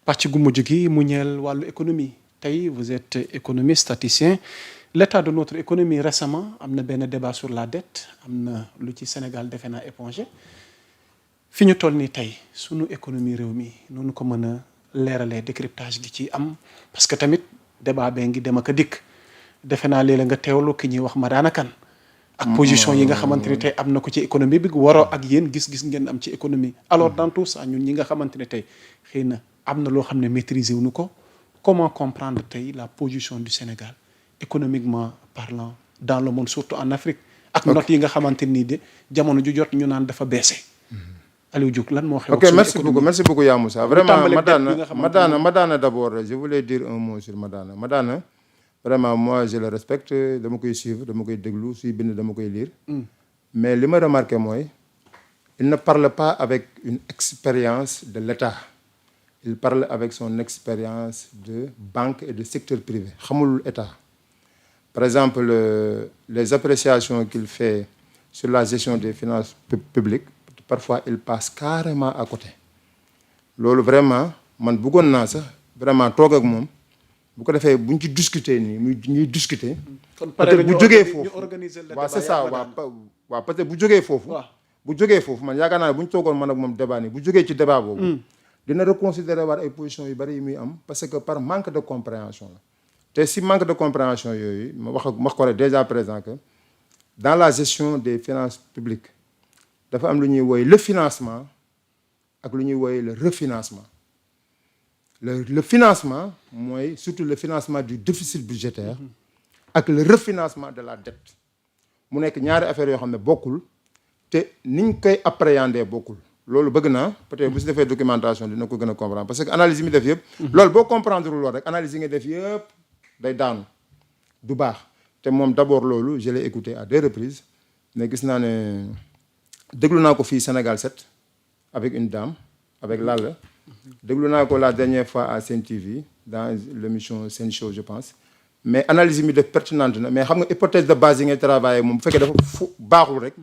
pàcc gu mujj gi mu ñeel wàllu économie tey vous êtes économiste statisticien l'état de notre économie récemment am na benn débat sur la dette am na lu ci Sénégal defe naa épongé fi ñu toll nii tey sunu économie réew mi noonu ko mën a leeralee décryptage gi ci am parce que tamit débat bee ngi dem ak a dikk defe naa léeg-léeg nga teewlu ki ñuy wax Madana Kane ak position yi nga xamante ne tey am na ko ci économie bi waroo ak yéen gis-gis ngeen am ci économie alors dans tout ça ñun ñi nga xamante ne tey xëy na am na loo xam ne maîtriser wuñu ko comment comprendre tey la position du Sénégal économiquement parlant dans le monde surtout en Afrique ak notes yi nga xamante nii de jamono ju jot ñu naan dafa baissé Aliou Diouf lan moo xew. Ok, merci beaucoup Ya Moussa. Vraiment Madana d'abord je voulais dire un mot sur Madana. Madana vraiment moi je le respecte dama koy suivre dama koy déglu suy bind dama koy lire. Mais li ma remarqué mooy il ne parle pas avec une expérience de l'État. Il parle avec son expérience de banque et de secteur privé xamul État. Par exemple les appréciations qu'il fait sur la gestion des finances publiques parfois il passe carrément à côté loolu vraiment man bëggoon naa sax vraiment toog ak moom bu ko defee buñ ci discuter nii muy ñuy discuter. peut-être bu jógee foofu waaw c'est ça waaw peut-être bu jógee foofu. bu jógee foofu man yaakaar naa ne bu ñu toogoon man ak moom débat nii bu jógee ci débat boobu. dina reconsidérer waat ay positions yu bari yu muy am parce que par manque de compréhension la te si manque de compréhension yooyu ma wax ko rek déjà présent que dans la gestion des finances publiques. dafa am lu ñuy wooye le financement ak lu ñuy wooye le refinancement le financement mooy surtout le financement du déficit budgétaire ak le refinancement de la dette mu nekk ñaari affaires yoo xam ne bokkul te niñ koy appréhender bokkul loolu bëgg naa peut-être bu si defee documentation dina ko gën a comprendre parce que analyse yi mi def yëpp loolu boo comprendre loolu rek analyse yi nga def yëpp day daanu du baax te moom d'abord loolu je l'ai écouté à 2 reprises mais gis naa ne déglu naa ko fii Sénégal 7 avec une dame avec Lalla déglu naa ko la dernière fois à Sen TV dans l'émission Sen Show je pense mais analyse mi def pertinente na mais xam nga hypothèse de base yi ngay travailler moom bu fekkee dafa baaxul rek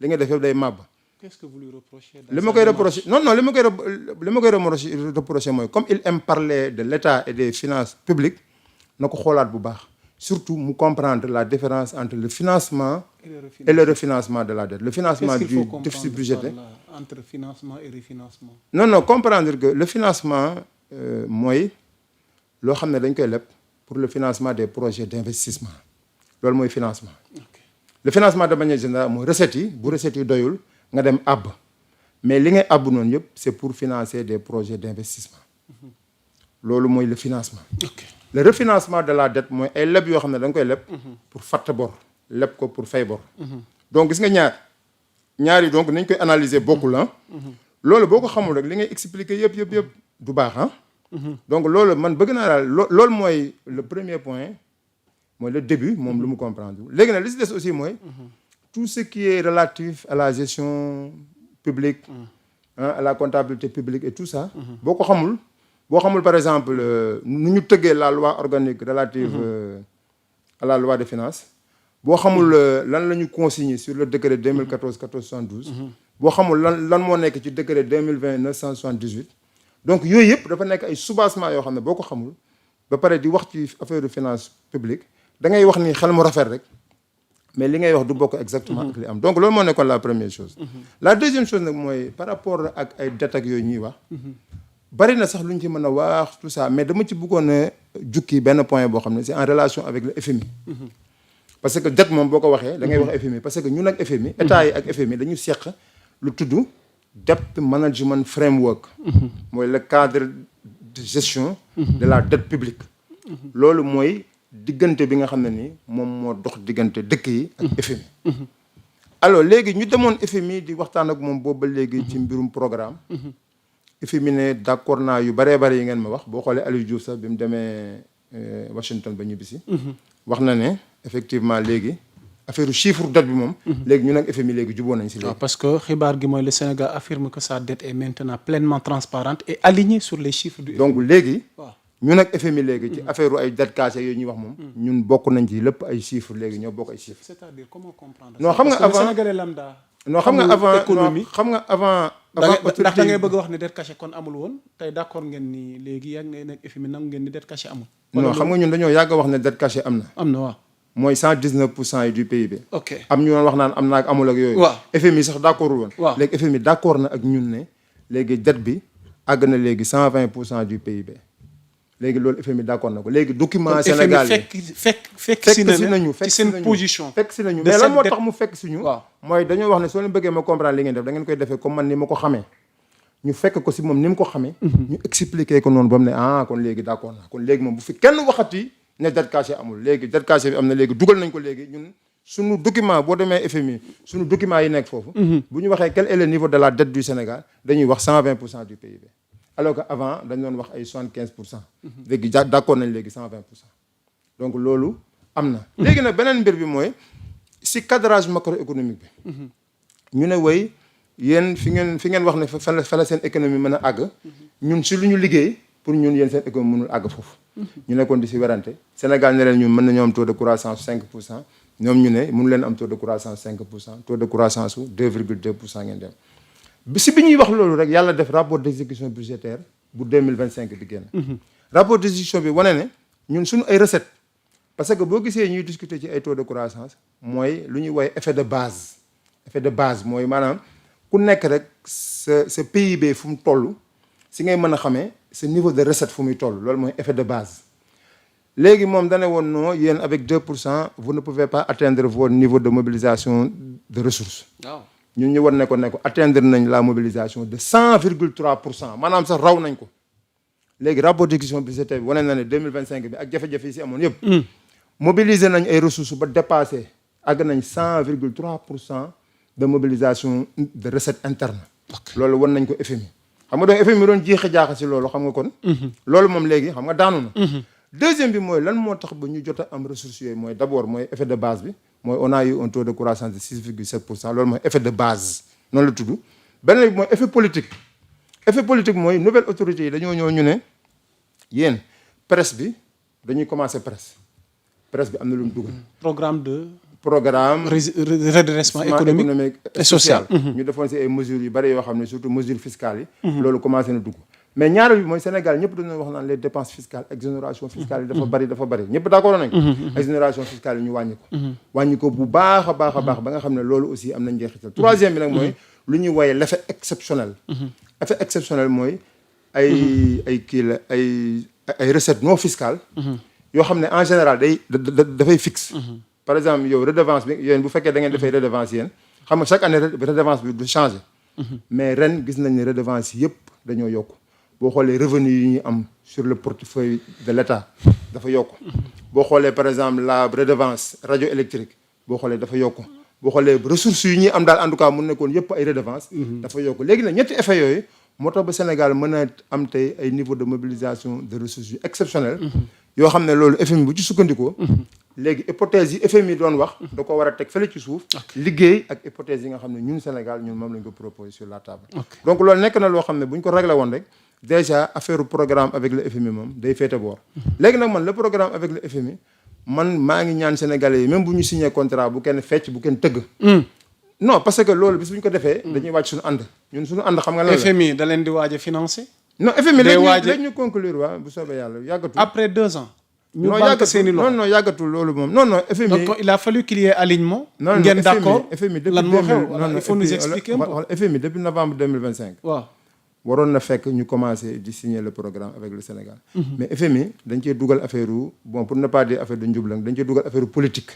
li nga def yëpp day màbb. Qu'est-ce que vous lui reprochez? li ma koy reprocher non li ma koy reprocher mooy comme il aime parler de l'État et des finances publiques na ko xoolaat bu baax. Surtout mu comprendre la différence entre le financement et le refinancement de la dette. Le financement du déficit budgétaire. Entre financement et refinancement. Non, comprendre que le financement mooy loo xam ne dañ koy leb pour le financement des projets d'investissement. loolu mooy financement. Le financement de manière générale mooy recettes yi bu recettes yi doyul nga dem àbb mais li ngay àbb noonu yëpp c'est pour financer des projets d'investissement. loolu mooy le financement. Le refinancement de la dette mooy ay leb yoo xam ne da nga koy leb pour fatt bor leb ko pour fay bor donc gis nga ñaar yi donc nañ koy analyser bokkul loolu boo ko xamul rek li ngay expliquer yëpp du baax donc loolu man bëgg naa daal loolu mooy le premier point mooy le début moom lu mu comprendre léegi nag li si des aussi mooy tout ce qui est relatif à la gestion publique à la comptabilité publique et tout ça boo ko xamul par exemple nu ñu tëggee la loi organique relative à la loi des finances boo xamul lan la ñu consigné sur le décret 2014-1472 boo xamul lan moo nekk ci décret 2020-978 donc yooyu yëpp dafa nekk ay soubassement yoo xam ne boo ko xamul ba pare di wax ci affaire de finance publique da ngay wax ni xel mu rafet rek mais li ngay wax du bokk exactement ak li am donc loolu moo nekkoon la première chose la deuxième chose nag mooy par rapport ak ay dettes ak yooyu ñuy wax bari na sax lu ñu ci mën a wax tout ça mais dama ci bëggoon a jukki benn point boo xam ne c'est en relation avec le FMI. parce que dette moom boo ko waxee da ngay wax FMI parce que ñun ak FMI état yi ak FMI dañu seq lu tudd debt management framework. mooy le cadre de gestion de la dette publique. loolu mooy diggante bi nga xam ne ni moom moo dox diggante dëkk yi ak FMI. alors léegi ñu demoon FMI di waxtaan ak moom boobu ba léegi ci mbirum programme. FMI ne d'accord naa yu bëree bëri yi ngeen ma wax boo xoolee Aliou Diouf sax bi mu demee Washington ba ñibbisi wax na ne effectivement léegi affaire chiffre dette bi moom léegi ñun ak FMI léegi juboo nañ si léegi parce que xibaar gi mooy le Sénégal affirme que sa dette est maintenant pleinement transparente et alignée sur les chiffres du FMI. donc léegi ñun ak FMI léegi ci affaire ay dette cachée yooyu ñuy wax moom ñun bokk nañ ci lépp ay chiffres léegi ñoo bokk ay chiffres. c'est-à-dire comment comprendre non xam nga avant Sénégalais lambda non xam nga avant économie xam nga ndax da ngay bëgg a wax ne dette cachée kon amul woon tey d'accord ngeen ni léegi yaa ngi nekk FMI nangu ngeen ni dette cachée amul. non xam nga ñun dañoo yàgg a wax ne dette cachée am na. am na waaw. mooy 119% yi du PIB. ok am ñu doon wax naan am na ak amul ak yooyu. waaw FMI sax d'accordul woon. waaw léegi FMI d'accord na ak ñun ne léegi dette bi àgg na léegi 120% du PIB. léegi loolu FMI d'accord na ko léegi document Sénégal yi fekk si nañu ci seen position. fekk si nañu mais lan moo tax mu fekk si ñu. waaw mooy dañoo wax ne soo leen bëggee ma comprendre li ngeen def da ngeen koy defee comme man ni ma ko xamee. ñu fekk ko si moom ni mu ko xamee. ñu expliquer ko noonu ba mu ne kon léegi d'accord naa kon léegi moom bu fi kenn waxati ne dette cachée amul léegi dette cachée bi am na léegi dugal nañ ko léegi ñun suñu document boo demee FMI suñu document yi nekk foofu. bu ñu waxee quel est le niveau de la dette du Sénégal dañuy wax 120% du PIB. alors que avant dañ doon wax ay 75%. léegi d'accord nañ léegi 120%. donc loolu am na. léegi nag beneen mbir bi mooy si cadrage macroéconomique bi. ñu ne way yéen fi ngeen wax ne fa la seen économie mën a àgg. ñun si lu ñu liggéey pour ñun yéen seen économie mënul àgg foofu. ñu nekkoon di si werante Sénégal ne leen ñun mën nañoo am taux de croissance 5%. ñoom ñu ne mënu leen am taux de croissance 5%, taux de croissance su 2,2% ngeen dem. si bi ñuy wax loolu rek yàlla def rapport d'exécution budgétaire bu 2025 bi génn. rapport d'exécution bi wane ne ñun suñu ay recettes parce que boo gisee ñuy discuter ci ay taux de croissance mooy lu ñuy woowee effet de base. effet de base mooy maanaam ku nekk rek sa PIB fu mu toll si ngay mën a xamee sa niveau de recette fu muy toll loolu mooy effet de base. léegi moom dane woon non yéen avec 2% vous ne pouvez pas atteindre votre niveau de mobilisation de ressources. waaw ñun ñu war ne ko atteindre nañ la mobilisation de 100,3%. maanaam sax raw nañ ko. léegi rapport d'exécution budgétaire bi wane na ne 2025 bi ak jafe-jafe yi si amoon yëpp. mobiliser nañ ay ressources ba dépassé àgg nañ 100,3% de mobilisation de recette interne. loolu wan nañ ko FMI. xam nga donc FMI doon jeexe jaaxa si loolu xam nga kon. loolu moom léegi xam nga daanu na. deuxième bi mooy lan moo tax ba ñu jot a am ressources yooyu mooy d'abord mooy effet de base bi mooy on a eu un taux de croissance de 6,7%. loolu mooy effet de base noonu la tudd. beneen bi mooy effet politique. effet politique mooy nouvelle autorité yi dañoo ñëw ñu ne yéen presse bi dañuy commencer presse bi am na lu mu dugal. programme redressement économique et social. ñu defoon si ay mesures yu bari yoo xam ne surtout mesures fiscales yi. loolu commencé na dugg. mais ñaareel bi mooy Sénégal ñëpp dañu wax naan les dépenses fiscales exonération fiscale yi dafa bari ñëpp d'accord nañ ko. exonération fiscale yi ñu wàññi ko bu baax a baax ba nga xam ne loolu aussi am na njeexital. troisième bi nag mooy lu ñuy woowee l'effet exceptionnel. effet exceptionnel mooy ay recettes non fiscales. yoo xam ne en général dafay fixe. par exemple yow redevance bi yéen bu fekkee da ngeen defee redevance yéen xam nga chaque année redevance bi du changer. mais ren gis nañ ne redevance yëpp dañoo yokk boo xoolee revenus yi ñu am sur le portefeuille de l'État dafa yokk. boo xoolee par exemple la redevance radioélectrique boo xoolee dafa yokk. boo xoolee ressources yi ñuy am daal en tout cas mun nekkoon yëpp ay redevance dafa yokk léegi nag ñetti effets yooyu moo tax ba Sénégal mën a am tey ay niveau de mobilisation de ressources yu exceptionnel. yoo xam ne loolu FMI bu ci sukkandikoo. léegi hypothèse yi FMI doon wax. da ko war a teg fële ci suuf. liggéey ak hypothèse yi nga xam ne ñun Sénégal ñun moom lañ ko proposé sur la table. donc loolu nekk na loo xam ne bu ñu ko réglé woon rek déjà affaire programme avec le FMI moom day féete boor. léegi nag man le programme avec le FMI man maa ngi ñaan Sénégalais yi même bu ñu signé contrat bu kenn fecc bu kenn tëgg. non parce que loolu bis bu ñu ko defee. dañuy wàcc suñu ànd ñun suñu ànd xam nga lan la. FMI da leen di waaj a financer. non FMI léegi ñu conclure waa bu soobee yàlla yàggatul. après 2 ans. ñu banque seeni loxo non yàggatul loolu moom non FMI. donc il a fallu qu'il y ait alignement. non ngeen d'accord FMI depuis lan moo xew il faut nous expliquer un peu. FMI depuis novembre 2025. waaw waroon na fekk ñu commencer di signer le programme avec le Sénégal. mais FMI dañ cee dugal affaire bon pour ne pas dire affaire de njublang dañ cee dugal affaire politique.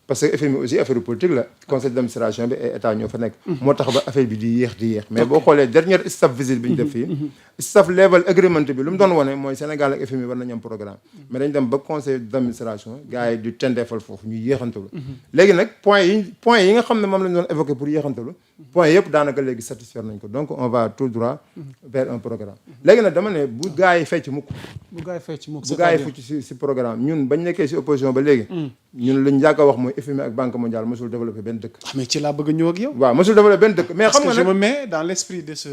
parce que FMI aussi affaire politique la conseil d'administration bi ay état ñoo fa nekk. moo tax ba affaire bi di yéex mais boo xoolee dernière staff visite bi ñu def fii. staff level agreement bi lu mu doon wone mooy Sénégal ak FMI war nañu am programme. mais dañ dem ba conseil d'administration gars yi di tendeefal foofu ñu yéexantalu. léegi nag point yi nga xam ne moom lañ doon évoquer pour yéexantalu. point yëpp daanaka léegi satisfaire nañ ko donc on va tout droit vers un programme. léegi nag dama ne bu gars yi fecc mukk. bu gars yi fecc si programme ñun bañ nekkee si opposition ba léegi. ñun lañ yàgg a wax mooy FMI ak Banque mondiale mosul développé benn dëkk. mais ci laa bëgg a ñëw ak yow. waaw mosul développé benn dëkk. mais xam nga parce que je me mets dans l'esprit de ce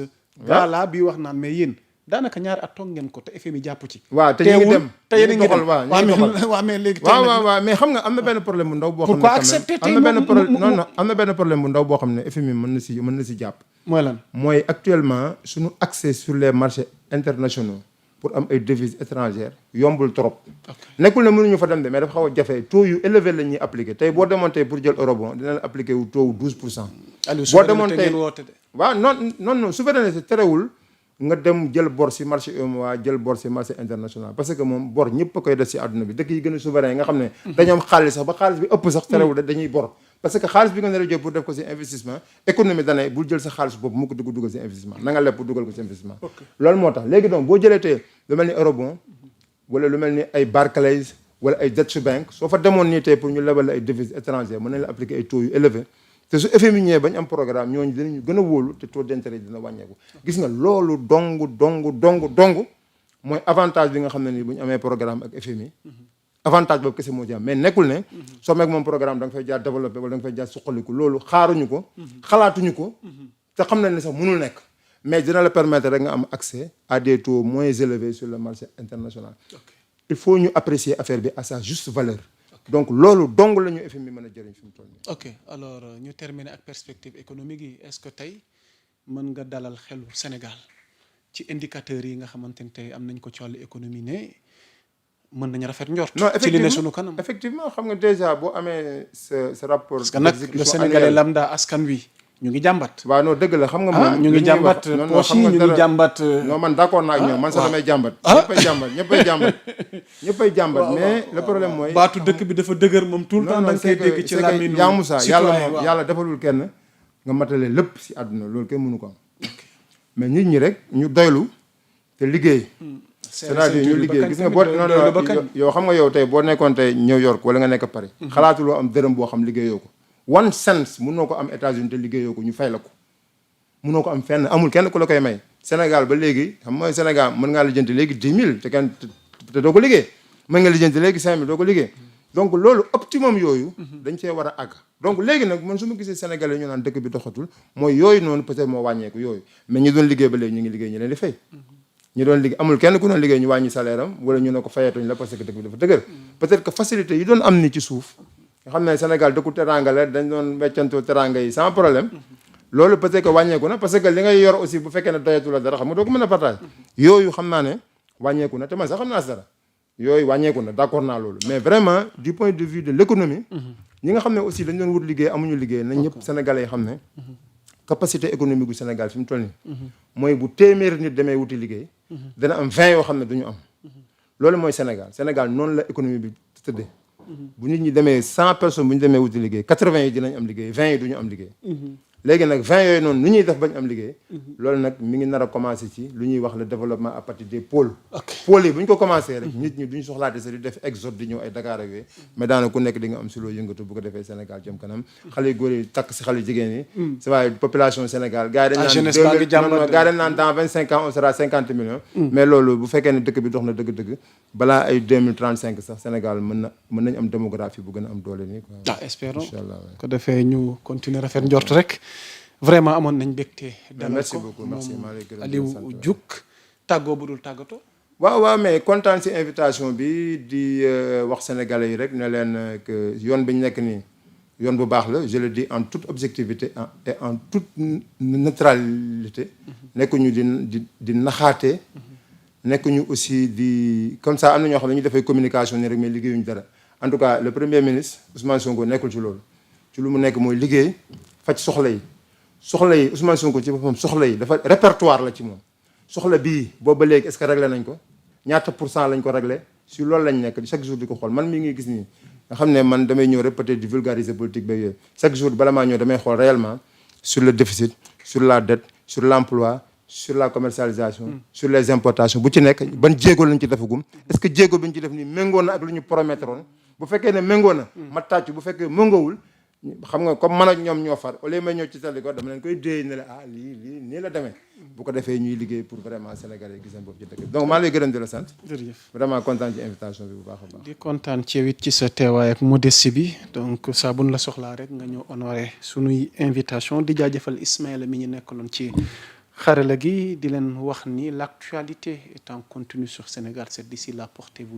gars là bi wax naan mais yéen daanaka ñaari at toog ngeen ko te FMI jàpp ci. waaw te ñu ngi dem te yéen a ngi dem waaw mais léegi. waaw mais xam nga am na benn problème bu ndaw boo xam ne. pourquoi accepter tey am na benn problème bu ndaw boo xam ne FMI mën na si jàpp. mooy lan mooy actuellement suñu accès sur les marchés internationaux pour am ay devises étrangères yombul trop. nekkul ne mënuñu fa dem de mais dafa xaw a jafe taux yu élevé la ñuy appliqué tey boo demoon tey pour jël eurobond dina la appliqué wu taux 12%. boo demoon tey waaw non souveraineté terewul nga dem jël bor si marché UEMOA jël bor si marché international parce que moom bor ñëpp a koy def si àdduna bi dëkk yi gën a souverain yi nga xam ne dañoo am xaalis sax ba xaalis bi ëpp sax terewul dañuy bor parce que xaalis bi nga nar a jël pour def ko si investissement économie danay bul jël sa xaalis boobu mu ko dugal si investissement na nga leb pour dugal ko si investissement loolu moo tax léegi donc boo jëlee tey lu mel ni eurobond wala lu mel ni ay Barclays wala ay Deutsche Bank soo fa demoon nii tey pour ñu lebal ay devises étrangères mën nañ la appliquer ay taux yu élevé te su FMI ñëwee bañ am programme ñooñu dinañu gën a wóolu te taux d'intérêt dina wàññeeku gis nga loolu dong mooy avantage bi nga xam ne nii bu ñu amee programme ak FMI avantage boobu kese moo ci am mais nekkul ne soo meeg moom programme da nga fay jaar développé wala da nga fay jaar suqaliku loolu xaaruñu ko xalaatuñu ko te xam nañ ne sax mënul nekk mais dina la permettre rek nga am accès à des taux moins élevés sur le marché international il faut ñu apprécier affaire bi à sa juste valeur donc loolu dong la ñu FMI mën a jëriñ fi mu toll nii. ok alors ñu terminer ak perspective économique yi est-ce que tey mën nga dalal xelu Sénégal ci indicateurs yi nga xamante ne tey am nañ ko ci wàllu économie ne mën nañu rafet njort. non ci li ne sunu kanam. effectivement xam nga déjà boo amee sa rapport. parce que nag le Sénégalais lambda askan wi ñu ngi jàmbat. waaw non dëgg la xam nga moom ñu ngi jàmbat poche yi ñu ngi jàmbat. non man d'accord naa ak ñoom man sax damay jàmbat. ñëppay jàmbat mais le problème mooy. baatu dëkk bi dafa dëgër moom tout le temps da nga koy dégg ci làmmiñu citoyen yàlla defalul kenn nga matale lépp si àdduna loolu kenn mënu ko am. mais nit ñi rek ñu doylu te liggéey. c'est-à-dire ñu liggéey gis nga boo yow xam nga yow tey boo nekkoon tey New York wala nga nekk Paris. xalaatuloo am dërëm boo xam liggéeyoo ko. 1 cent mënoo ko am États-Unis te liggéeyoo ko ñu fay la ko mënoo ko am fenn amul kenn ku la koy may Sénégal ba léegi xam nga Sénégal mën ngaa lijjanti léegi 10 000 te doo ko liggéey mën nga lijjanti léegi 5 000 doo ko liggéey donc loolu optimum yooyu dañ cee war a àgg donc léegi nag man su ma gisee Sénégalais ñu naan dëkk bi doxatul mooy yooyu noonu peut-être moo wàññeeku yooyu mais ñi doon liggéey ba léegi ñu ngi liggéey ñu leen di fay ñu doon liggéey amul kenn ku doon liggéey ñu wàññi salaire am wala ñu ne ko fayatuñ la parce que dëkk bi dafa dëgër peut-être que facilité yi doon am ni ci suuf nga xam ne Sénégal dëkku teranga la dañ doon weccantoo teranga yi sans problème loolu peut-être que wàññeeku na parce que li ngay yor aussi bu fekkee ne doyatu la dara xam nga doo ko mën a partage yooyu xam naa ne wàññeeku na te man sax xam naa si dara yooyu wàññeeku na d'accord naa loolu mais vraiment du point de vue de l'économie ñi nga xam ne aussi dañ doon wut liggéey amuñu liggéey nañ ñëpp Sénégalais yi xam ne capacité économique bu Sénégal fi mu toll nii mooy bu téeméeri nit demee wuti liggéey dana am 20 yoo xam ne du ñu am loolu mooy Sénégal noonu la économie bi tëddee bu nit ñi demee 100 personnes bu ñu demee wuti liggéey 80 yi dinañ am liggéey 20 yi du ñu am liggéey léegi nag 20 yooyu noonu nu ñuy def bañ am liggéey loolu nag mi ngi nar a commencé ci lu ñuy wax le développement à partir des pôles pôles yi bu ñu ko commencé rek nit ñi duñu soxlaate sa di def exode di ñëw ay Dakar ak yooyu mais daana ku nekk di nga am si loo yëngatu bu ko defee Sénégal jëm kanam xale yu góor yi takk si xale yu jigéen yi c'est vrai population Sénégal gars yi dañ naan dans 25 ans on sera 50 millions mais loolu bu fekkee ne dëkk bi dox na dëgg-dëgg balaa ay 2035 sax Sénégal mën nañ am démographie bu gën a am doole nii quoi espérons ko defee ñu continuer rafet njort rek vraiment amoon nañ mbégte dalal ko moom Aliou Diouk tàggoo bu dul tàggatoo waaw mais kontaan si invitation bi di wax sénégalais yi rek ne leen que yoon bi ñu nekk nii yoon bu baax la je le dis en toute objectivité et en toute neutralité nekkuñu di naxaate nekkuñu aussi di comme ça am na ñoo xam ne ñu defay communication ni rek mais liggéeyuñu dara en tout cas le premier ministre Ousmane Sonko nekkul ci loolu ci lu mu nekk mooy liggéey faj soxla yi Ousmane Sonko ci boppam soxla yi dafa répertoire la ci moom soxla bii boobu ba léegi est-ce que réglé nañ ko ñaata % lañ ko réglé si loolu lañ nekk chaque jour di ko xool man mii ngi gis nii nga xam ne man damay ñëw rek peut-être di vulgariser politique ba yooyu chaque jour bala maa ñëw damay xool réellement sur le déficit sur la dette sur l'emploi sur la commercialisation sur les importations bu ci nekk ban jéego lañ ci defagum est-ce que jéego bi ñu ci def nii méngoo na ak lu ñu promettroon bu fekkee ne méngoo na ma tàcc bu fekkee méngoowul xam nga comme man ak ñoom ñoo far au lieu may ñëw ci tali ko dama leen koy déey ne la lii nii la demee bu ko defee ñuy liggéey pour vraiment Sénégalais gis seen bopp ci dëkk bi donc maa lay gërëm di la sant jërëjëf vraiment kontaan ci invitation bi bu baax a baax di kontaan ci yow it ci sa teewaay ak modestie bi donc saa buñ la soxlaa rek nga ñëw honoré sunuy invitation di jaajëfal Ismaïla mi ñu nekkaloon ci xarala gi di leen wax ni l'actualité est en continu sur Sénégal 7 d'ici là portez-vous